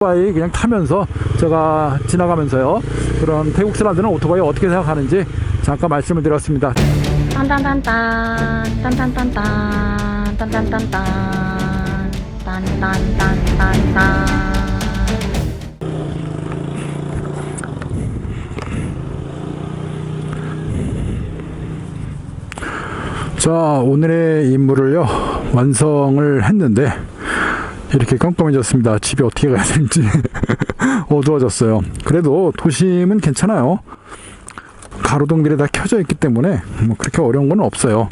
오토바이 그냥 타면서 제가 지나가면서요, 그런 태국 사람들은 오토바이 어떻게 생각하는지 잠깐 말씀을 드렸습니다. 딴딴딴딴 딴딴딴딴 딴딴딴딴 딴딴딴딴딴. 자, 오늘의 임무를요 완성을 했는데 이렇게 깜깜해졌습니다. 집에 어떻게 가야 되는지 어두워졌어요. 그래도 도심은 괜찮아요. 가로등들이 다 켜져 있기 때문에 뭐 그렇게 어려운 건 없어요.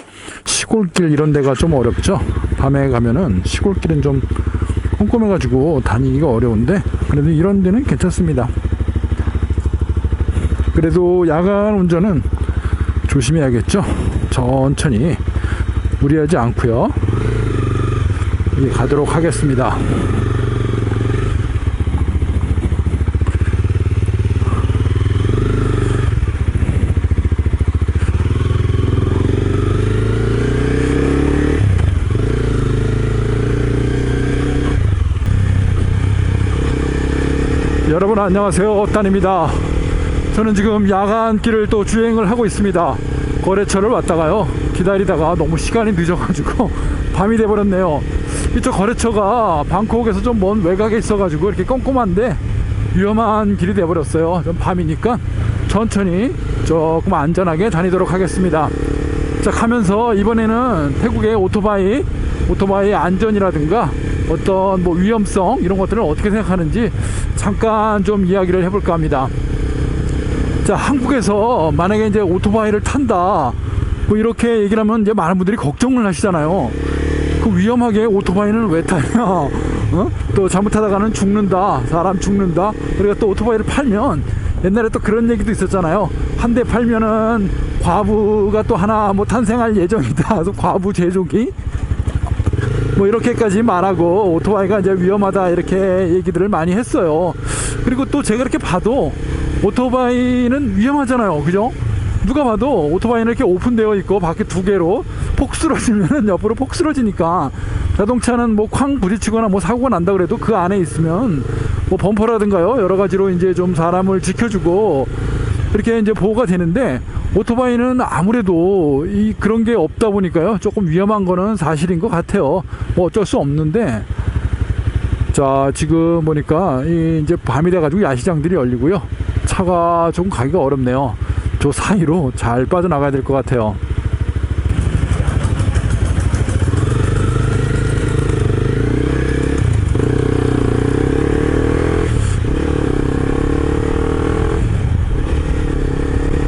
시골길 이런 데가 좀 어렵죠. 밤에 가면은 시골길은 좀 꼼꼼해가지고 다니기가 어려운데 그래도 이런 데는 괜찮습니다. 그래도 야간 운전은 조심해야겠죠. 천천히 무리하지 않고요 가도록 하겠습니다. 여러분 안녕하세요, 딴입니다. 저는 지금 야간길을 또 주행을 하고 있습니다. 거래처를 왔다가요 기다리다가 너무 시간이 늦어가지고 밤이 돼버렸네요. 이쪽 거래처가 방콕에서 좀 먼 외곽에 있어가지고 이렇게 꼼꼼한데 위험한 길이 돼버렸어요. 좀 밤이니까 천천히 조금 안전하게 다니도록 하겠습니다. 자, 가면서 이번에는 태국의 오토바이 안전이라든가 어떤 뭐 위험성 이런 것들을 어떻게 생각하는지 잠깐 좀 이야기를 해볼까 합니다. 자, 한국에서 만약에 이제 오토바이를 탄다 뭐 이렇게 얘기를 하면 이제 많은 분들이 걱정을 하시잖아요. 그 위험하게 오토바이는 왜 타냐? 또 잘못하다가는 죽는다, 사람 죽는다. 그리고 또 오토바이를 팔면 옛날에 또 그런 얘기도 있었잖아요. 한 대 팔면은 과부가 또 하나 뭐 탄생할 예정이다. 그래서 과부 제조기 뭐 이렇게까지 말하고 오토바이가 이제 위험하다 이렇게 얘기들을 많이 했어요. 그리고 또 제가 이렇게 봐도 오토바이는 위험하잖아요, 그죠? 누가 봐도 오토바이는 이렇게 오픈되어 있고 밖에 두 개로 폭 쓰러지면은 옆으로 폭 쓰러지니까, 자동차는 뭐 쾅 부딪히거나 뭐 사고가 난다 그래도 그 안에 있으면 뭐 범퍼라든가요 여러 가지로 이제 좀 사람을 지켜주고 이렇게 이제 보호가 되는데, 오토바이는 아무래도 그런 게 없다 보니까요 조금 위험한 거는 사실인 것 같아요. 뭐 어쩔 수 없는데, 자, 지금 보니까 이제 밤이 돼가지고 야시장들이 열리고요. 차가 조금 가기가 어렵네요. 저 사이로 잘 빠져나가야 될 것 같아요.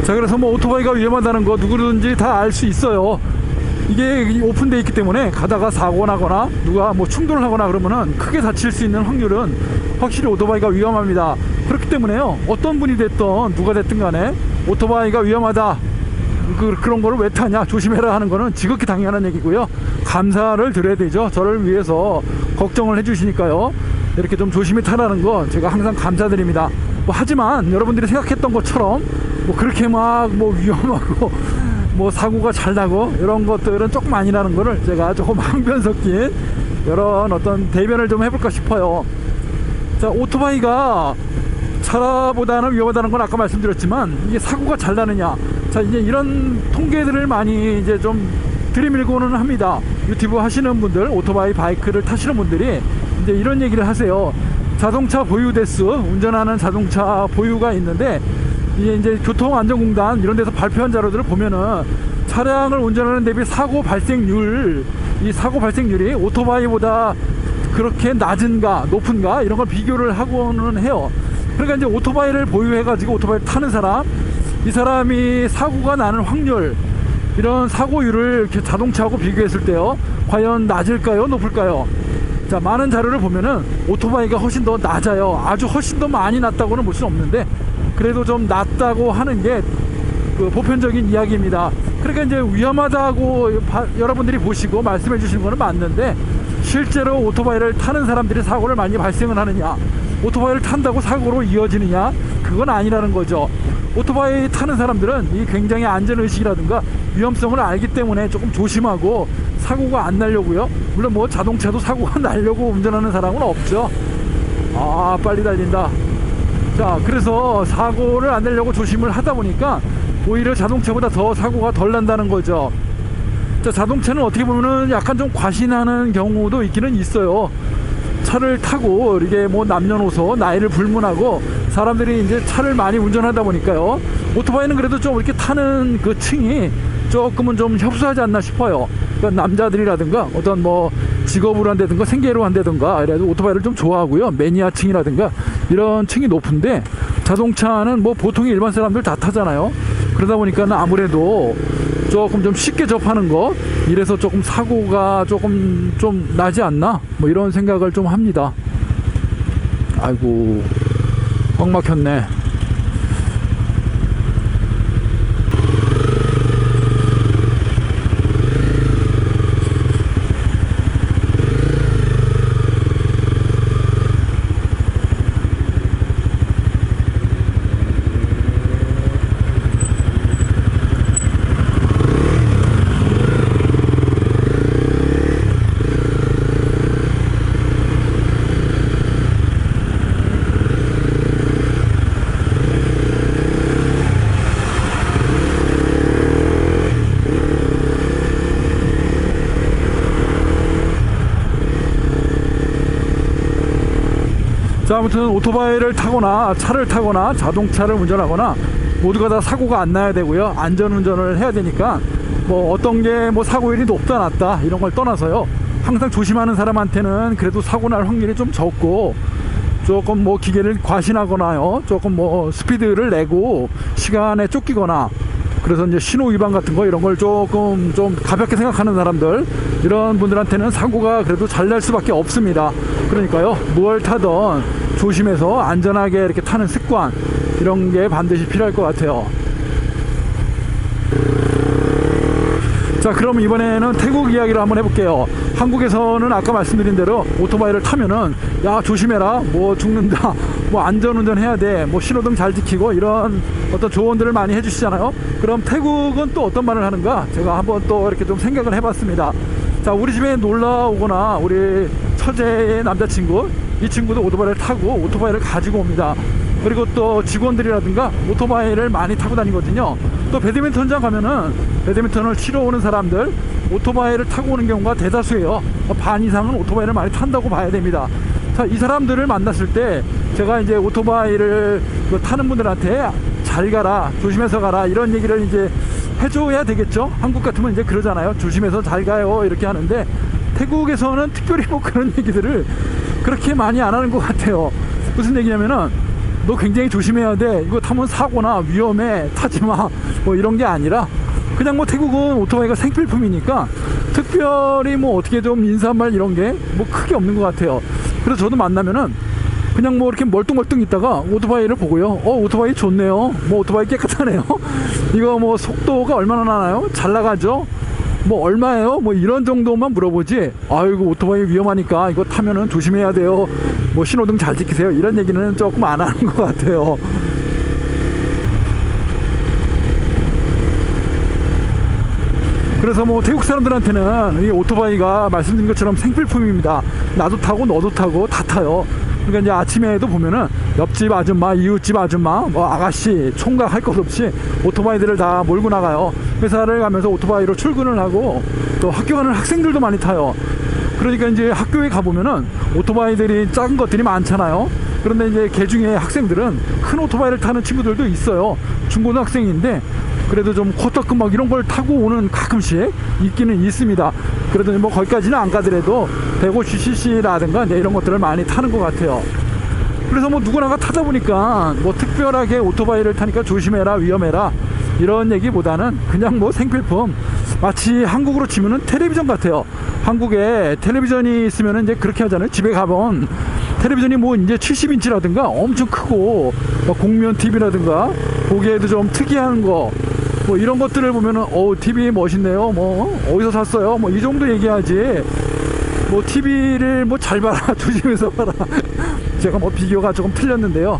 자, 그래서 뭐 오토바이가 위험하다는 거 누구든지 다 알 수 있어요. 이게 오픈되어 있기 때문에 가다가 사고 나거나 누가 뭐 충돌을 하거나 그러면은 크게 다칠 수 있는 확률은 확실히 오토바이가 위험합니다. 그렇기 때문에요, 어떤 분이 됐던 누가 됐든 간에 오토바이가 위험하다, 그런 거를 왜 타냐, 조심해라 하는 거는 지극히 당연한 얘기고요. 감사를 드려야 되죠. 저를 위해서 걱정을 해주시니까요. 이렇게 좀 조심히 타라는 거 제가 항상 감사드립니다. 뭐 하지만 여러분들이 생각했던 것처럼 뭐 그렇게 막 뭐 위험하고 뭐 사고가 잘 나고 이런 것들은 조금 아니라는 거를 제가 조금 항변 섞인 이런 어떤 대변을 좀 해볼까 싶어요. 자, 오토바이가 차보다는 위험하다는 건 아까 말씀드렸지만, 이게 사고가 잘 나느냐, 자, 이제 이런 통계들을 많이 이제 좀 들이밀고는 합니다. 유튜브 하시는 분들, 오토바이 바이크를 타시는 분들이 이제 이런 얘기를 하세요. 자동차 보유 대수, 운전하는 자동차 보유가 있는데, 이제 교통안전공단 이런 데서 발표한 자료들을 보면은 차량을 운전하는 대비 사고 발생률, 이 사고 발생률이 오토바이보다 그렇게 낮은가 높은가 이런 걸 비교를 하고는 해요. 그러니까 이제 오토바이를 보유해 가지고 오토바이를 타는 사람, 이 사람이 사고가 나는 확률, 이런 사고율을 이렇게 자동차하고 비교했을 때요 과연 낮을까요, 높을까요? 자, 많은 자료를 보면은 오토바이가 훨씬 더 낮아요. 아주 훨씬 더 많이 낮다고는 볼 수는 없는데 그래도 좀 낮다고 하는 게 그 보편적인 이야기입니다. 그러니까 이제 위험하다고 여러분들이 보시고 말씀해 주시는 거는 맞는데, 실제로 오토바이를 타는 사람들이 사고를 많이 발생을 하느냐, 오토바이를 탄다고 사고로 이어지느냐, 그건 아니라는 거죠. 오토바이 타는 사람들은 이 굉장히 안전의식이라든가 위험성을 알기 때문에 조금 조심하고 사고가 안 나려고요. 물론 뭐 자동차도 사고가 나려고 운전하는 사람은 없죠. 아, 빨리 달린다. 자, 그래서 사고를 안 내려고 조심을 하다 보니까 오히려 자동차보다 더 사고가 덜 난다는 거죠. 자, 자동차는 어떻게 보면은 약간 좀 과신하는 경우도 있기는 있어요. 차를 타고 이게 뭐 남녀노소 나이를 불문하고 사람들이 이제 차를 많이 운전하다 보니까요. 오토바이는 그래도 좀 이렇게 타는 그 층이 조금은 좀 협소하지 않나 싶어요. 그러니까 남자들이라든가 어떤 뭐 직업으로 한다든가 생계로 한다든가 이래도 오토바이를 좀 좋아하고요. 매니아층이라든가 이런 층이 높은데 자동차는 뭐 보통의 일반 사람들 다 타잖아요. 그러다 보니까 아무래도 조금 좀 쉽게 접하는 거 이래서 조금 사고가 조금 좀 나지 않나 뭐 이런 생각을 좀 합니다. 아이고, 꽉 막혔네. 자, 아무튼 오토바이를 타거나 차를 타거나 자동차를 운전하거나 모두가 다 사고가 안 나야 되고요. 안전운전을 해야 되니까 뭐 어떤 게 뭐 사고율이 높다 낮다 이런 걸 떠나서요. 항상 조심하는 사람한테는 그래도 사고 날 확률이 좀 적고 조금 뭐 기계를 과신하거나요. 조금 뭐 스피드를 내고 시간에 쫓기거나 그래서 이제 신호 위반 같은 거 이런 걸 조금 좀 가볍게 생각하는 사람들 이런 분들한테는 사고가 그래도 잘 날 수밖에 없습니다. 그러니까요, 뭘 타던 조심해서 안전하게 이렇게 타는 습관 이런 게 반드시 필요할 것 같아요. 자, 그럼 이번에는 태국 이야기를 한번 해볼게요. 한국에서는 아까 말씀드린 대로 오토바이를 타면은 야, 조심해라, 뭐 죽는다, 뭐 안전운전 해야 돼, 뭐 신호등 잘 지키고 이런 어떤 조언들을 많이 해주시잖아요. 그럼 태국은 또 어떤 말을 하는가 제가 한번 또 이렇게 좀 생각을 해봤습니다. 자, 우리 집에 놀러 오거나 우리 처제의 남자친구 이 친구도 오토바이를 타고 오토바이를 가지고 옵니다. 그리고 또 직원들이라든가 오토바이를 많이 타고 다니거든요. 또 배드민턴장 가면은 배드민턴을 치러 오는 사람들 오토바이를 타고 오는 경우가 대다수예요. 반 이상은 오토바이를 많이 탄다고 봐야 됩니다. 자, 이 사람들을 만났을 때 제가 이제 오토바이를 타는 분들한테 잘 가라, 조심해서 가라 이런 얘기를 이제 해줘야 되겠죠. 한국 같으면 이제 그러잖아요. 조심해서 잘 가요 이렇게 하는데 태국에서는 특별히 뭐 그런 얘기들을 그렇게 많이 안 하는 것 같아요. 무슨 얘기냐면은 너 굉장히 조심해야 돼, 이거 타면 사고나 위험해, 타지마, 뭐 이런 게 아니라 그냥 뭐 태국은 오토바이가 생필품이니까 특별히 뭐 어떻게 좀 인사말 이런 게 뭐 크게 없는 것 같아요. 그래서 저도 만나면은 그냥 뭐 이렇게 멀뚱멀뚱 있다가 오토바이를 보고요, 오토바이 좋네요, 뭐 오토바이 깨끗하네요, 이거 뭐 속도가 얼마나 나나요, 잘 나가죠, 뭐 얼마예요, 뭐 이런 정도만 물어보지, 아이고 오토바이 위험하니까 이거 타면은 조심해야 돼요, 뭐 신호등 잘 지키세요 이런 얘기는 조금 안 하는 것 같아요. 그래서 뭐 태국 사람들한테는 이 오토바이가 말씀드린 것처럼 생필품입니다. 나도 타고 너도 타고 다 타요. 그러니까 이제 아침에도 보면은 옆집 아줌마, 이웃집 아줌마, 뭐 아가씨, 총각 할 것 없이 오토바이들을 다 몰고 나가요. 회사를 가면서 오토바이로 출근을 하고 또 학교 가는 학생들도 많이 타요. 그러니까 이제 학교에 가보면은 오토바이들이 작은 것들이 많잖아요. 그런데 이제 개 중에 학생들은 큰 오토바이를 타는 친구들도 있어요. 중고등학생인데 그래도 좀 코터급 막 이런 걸 타고 오는 가끔씩 있기는 있습니다. 그래도 뭐 거기까지는 안 가더라도 150cc라든가 이런 것들을 많이 타는 것 같아요. 그래서 뭐 누구나가 타다 보니까 뭐 특별하게 오토바이를 타니까 조심해라, 위험해라 이런 얘기보다는 그냥 뭐 생필품, 마치 한국으로 치면은 텔레비전 같아요. 한국에 텔레비전이 있으면은 이제 그렇게 하잖아요. 집에 가면 텔레비전이 뭐 이제 70인치라든가 엄청 크고 공면 TV라든가 보기에도 좀 특이한 거 뭐 이런 것들을 보면은 TV 멋있네요, 뭐 어디서 샀어요, 뭐 이 정도 얘기하지 뭐 TV를 뭐 잘 봐라, 조심해서 봐라 제가 뭐 비교가 조금 틀렸는데요.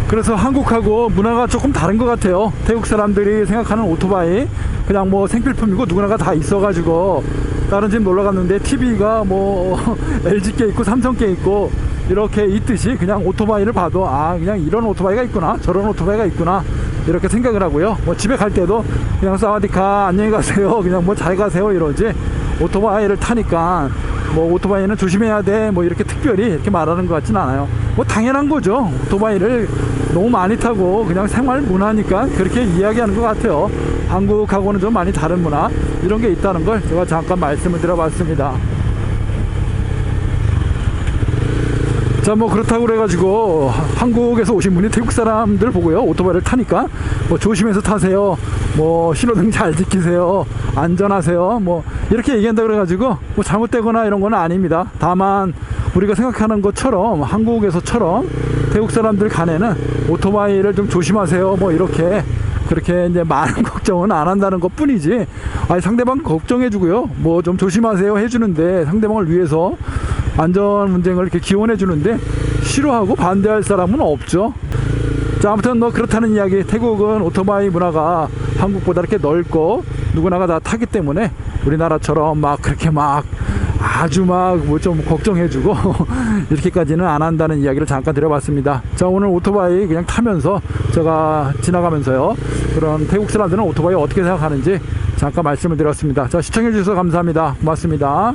그래서 한국하고 문화가 조금 다른 것 같아요. 태국 사람들이 생각하는 오토바이 그냥 뭐 생필품이고 누구나가 다 있어가지고 다른 집 놀러 갔는데 TV가 뭐 LG께 있고 삼성께 있고 이렇게 있듯이 그냥 오토바이를 봐도 아 그냥 이런 오토바이가 있구나 저런 오토바이가 있구나 이렇게 생각을 하고요. 뭐 집에 갈 때도 그냥 사와디카 안녕히 가세요 그냥 뭐 잘 가세요 이러지, 오토바이를 타니까 뭐 오토바이는 조심해야 돼 뭐 이렇게 특별히 이렇게 말하는 것 같진 않아요. 뭐 당연한 거죠. 오토바이를 너무 많이 타고 그냥 생활 문화니까 그렇게 이야기하는 것 같아요. 한국하고는 좀 많이 다른 문화 이런 게 있다는 걸 제가 잠깐 말씀을 드려봤습니다. 자, 뭐 그렇다고 그래가지고 한국에서 오신 분이 태국 사람들 보고요 오토바이를 타니까 뭐 조심해서 타세요, 뭐 신호등 잘 지키세요, 안전하세요 뭐 이렇게 얘기한다 그래가지고 뭐 잘못되거나 이런 건 아닙니다. 다만 우리가 생각하는 것처럼 한국에서처럼 태국 사람들 간에는 오토바이를 좀 조심하세요 뭐 이렇게 그렇게 이제 많은 걱정은 안 한다는 것 뿐이지, 아니 상대방 걱정해주고요 뭐 좀 조심하세요 해주는데 상대방을 위해서 안전 문제를 이렇게 기원해 주는데 싫어하고 반대할 사람은 없죠. 자, 아무튼 뭐 그렇다는 이야기. 태국은 오토바이 문화가 한국보다 이렇게 넓고 누구나가 다 타기 때문에 우리나라처럼 막 그렇게 막 아주 막 뭐 좀 걱정해주고 이렇게까지는 안 한다는 이야기를 잠깐 드려봤습니다. 자, 오늘 오토바이 그냥 타면서 제가 지나가면서요 그런 태국 사람들은 오토바이 어떻게 생각하는지 잠깐 말씀을 드렸습니다. 자, 시청해 주셔서 감사합니다. 고맙습니다.